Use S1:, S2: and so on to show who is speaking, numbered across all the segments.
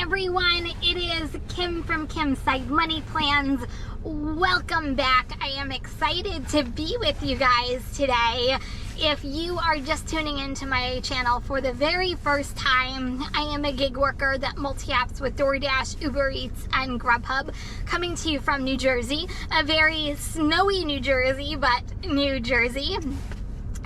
S1: everyone, it is Kim from Kim's Side Money Plans. Welcome back. I am excited to be with you guys today. If you are just tuning into my channel for the very first time, I am a gig worker that multi-apps with DoorDash, Uber Eats, and Grubhub, coming to you from New Jersey, a very snowy New Jersey, but New Jersey.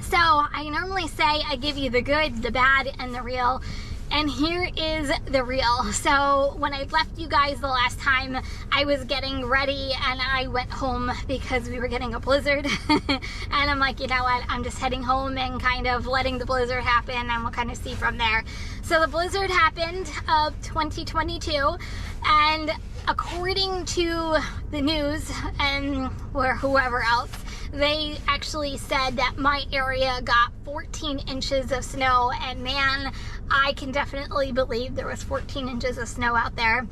S1: So I normally say I give you the good, the bad, and the real. And here is the real. So when I left you guys the last time, I was getting ready and I went home because we were getting a blizzard. And I'm like, you know what, I'm just heading home and kind of letting the blizzard happen, and we'll kind of see from there. So the blizzard happened of 2022, and according to the news and or whoever else, they actually said that my area got 14 inches of snow, and man, I can definitely believe there was 14 inches of snow out there.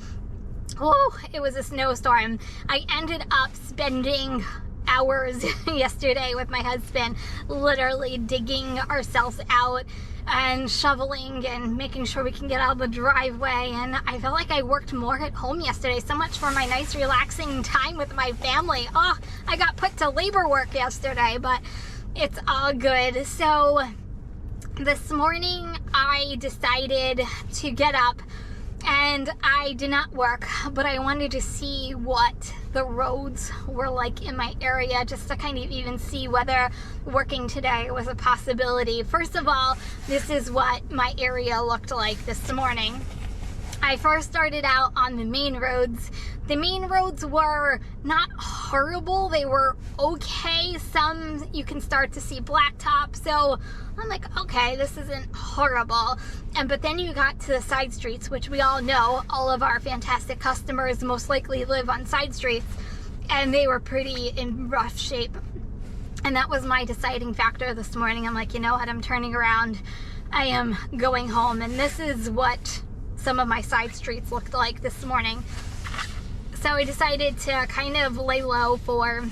S1: Oh, it was a snowstorm. I ended up spending hours yesterday with my husband, literally digging ourselves out and shoveling and making sure we can get out of the driveway. And I felt like I worked more at home yesterday. So much for my nice relaxing time with my family. Oh, I got put to labor work yesterday, but it's all good. So this morning I decided to get up, and I did not work, but I wanted to see what the roads were like in my area, just to kind of even see whether working today was a possibility. First of all, this is what my area looked like this morning. I first started out on the main roads. The main roads were not horrible. They were okay. Some you can start to see blacktop. So I'm like, okay, this isn't horrible. But then you got to the side streets, which we all know, all of our fantastic customers most likely live on side streets, and they were pretty in rough shape. And that was my deciding factor this morning. I'm like, you know what, I'm turning around. I am going home. And this is what some of my side streets looked like this morning. So I decided to kind of lay low for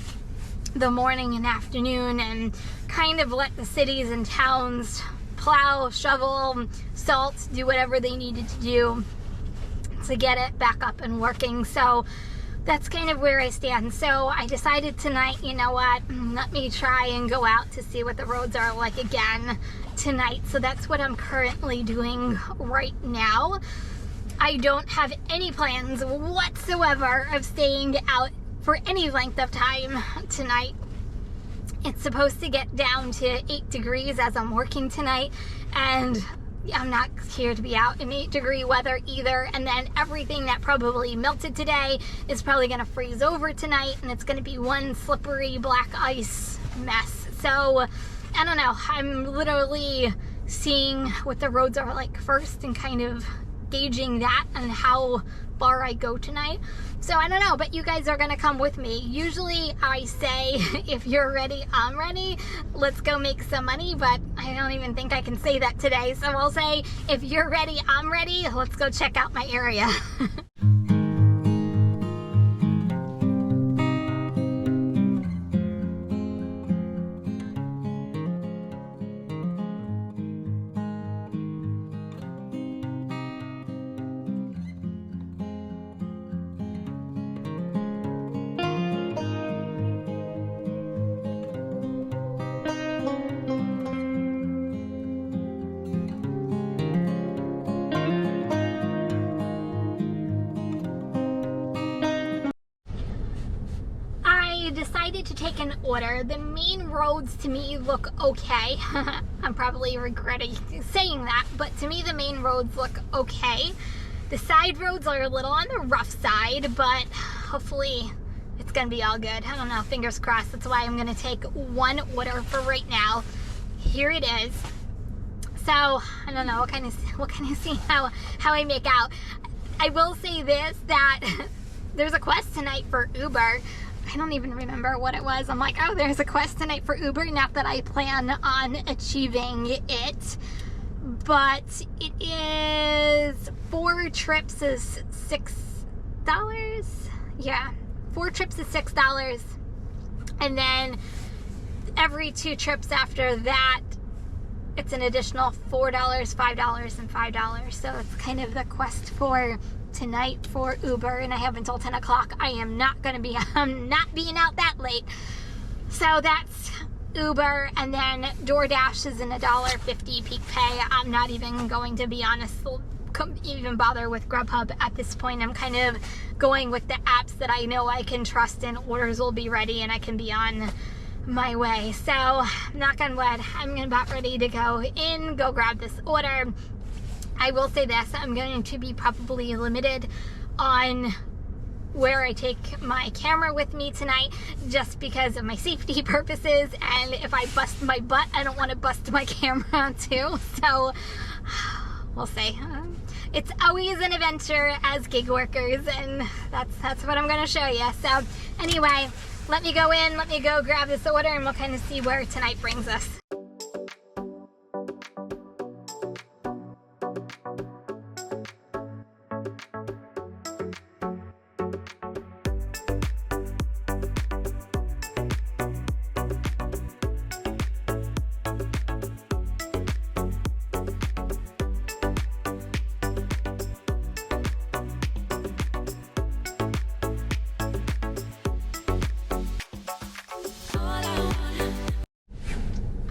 S1: the morning and afternoon and kind of let the cities and towns plow, shovel, salt, do whatever they needed to do to get it back up and working. So that's kind of where I stand. So I decided tonight, you know what, let me try and go out to see what the roads are like again tonight. So that's what I'm currently doing right now. I don't have any plans whatsoever of staying out for any length of time tonight. It's supposed to get down to 8 degrees as I'm working tonight, and I'm not here to be out in 8-degree weather either. And then everything that probably melted today is probably going to freeze over tonight, and it's going to be one slippery black ice mess. So I don't know, I'm literally seeing what the roads are like first and kind of gauging that and how far I go tonight. So I don't know, but you guys are gonna come with me. Usually I say, if you're ready, I'm ready. Let's go make some money, but I don't even think I can say that today. So I'll say, if you're ready, I'm ready. Let's go check out my area. Decided to take an order. The main roads to me look okay. I'm probably regretting saying that, but to me the main roads look okay. The side roads are a little on the rough side, but hopefully it's gonna be all good. I don't know, fingers crossed. That's why I'm gonna take one order for right now. Here it is. So I don't know, what can I see how I make out. I will say this, that there's a quest tonight for Uber. I don't even remember what it was. I'm like, oh, there's a quest tonight for Uber. Not that I plan on achieving it, but it is 4 trips is $6. Yeah, 4 trips is $6. And then every 2 trips after that, it's an additional $4, $5, and $5. So it's kind of the quest for tonight for Uber, and I have until 10 o'clock. I'm not being out that late. So that's Uber, and then DoorDash is an $1.50 peak pay. I'm not even going to be honest, even bother with Grubhub at this point. I'm kind of going with the apps that I know I can trust, and orders will be ready and I can be on my way. So knock on wood, I'm about ready to go grab this order. I will say this, I'm going to be probably limited on where I take my camera with me tonight, just because of my safety purposes, and if I bust my butt, I don't want to bust my camera too. So we'll see. It's always an adventure as gig workers, and that's what I'm going to show you. So anyway, let me go grab this order, and we'll kind of see where tonight brings us.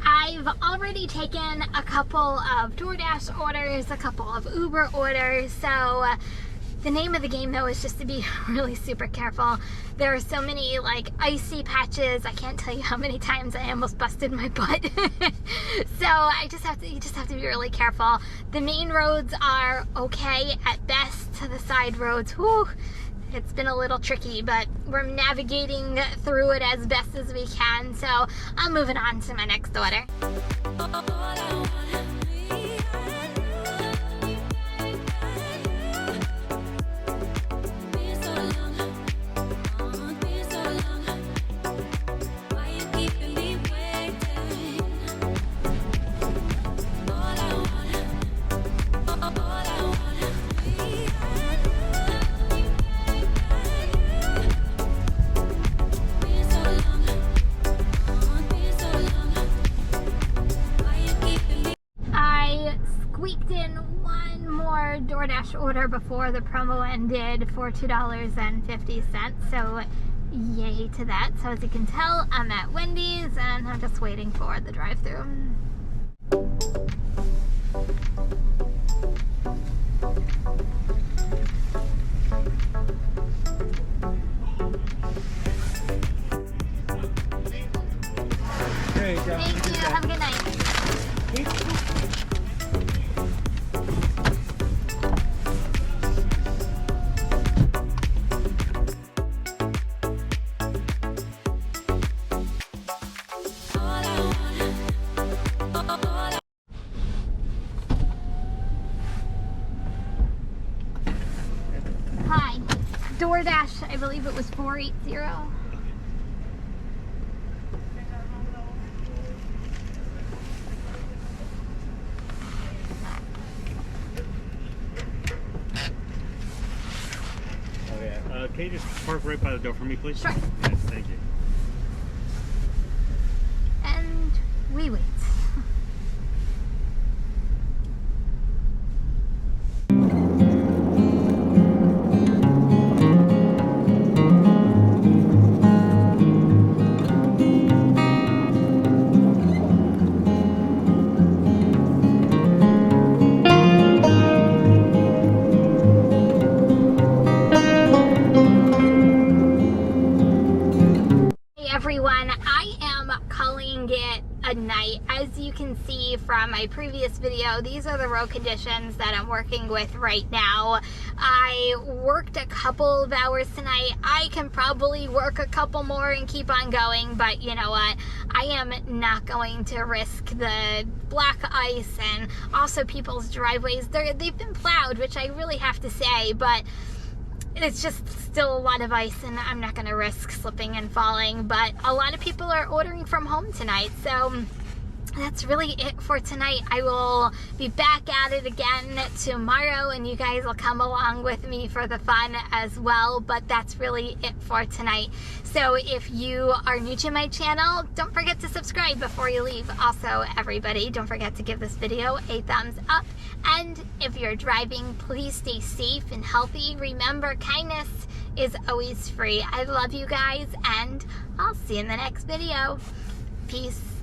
S1: I've already taken a couple of DoorDash orders, a couple of Uber orders, so the name of the game though is just to be really super careful. There are so many like icy patches. I can't tell you how many times I almost busted my butt. So you just have to be really careful. The main roads are okay at best. The side roads, whew, it's been a little tricky, but we're navigating through it as best as we can. So I'm moving on to my next order. DoorDash order before the promo ended for $2.50, so yay to that. So as you can tell, I'm at Wendy's and I'm just waiting for the drive-thru. Thank you, have a good night. Hi, DoorDash, I believe it was 480.
S2: Can you just park right by the door for me, please?
S1: Sure.
S2: Yes, thank you.
S1: And we wait. Everyone, I am calling it a night. As you can see from my previous video, these are the road conditions that I'm working with right now. I worked a couple of hours tonight. I can probably work a couple more and keep on going, but you know what? I am not going to risk the black ice and also people's driveways. They've been plowed, which I really have to say, but it's just still a lot of ice and I'm not going to risk slipping and falling. But a lot of people are ordering from home tonight, so that's really it for tonight. I will be back at it again tomorrow, and you guys will come along with me for the fun as well, but that's really it for tonight. So if you are new to my channel, don't forget to subscribe before you leave. Also, everybody, don't forget to give this video a thumbs up, and if you're driving, please stay safe and healthy. Remember, kindness is always free. I love you guys, and I'll see you in the next video. Peace.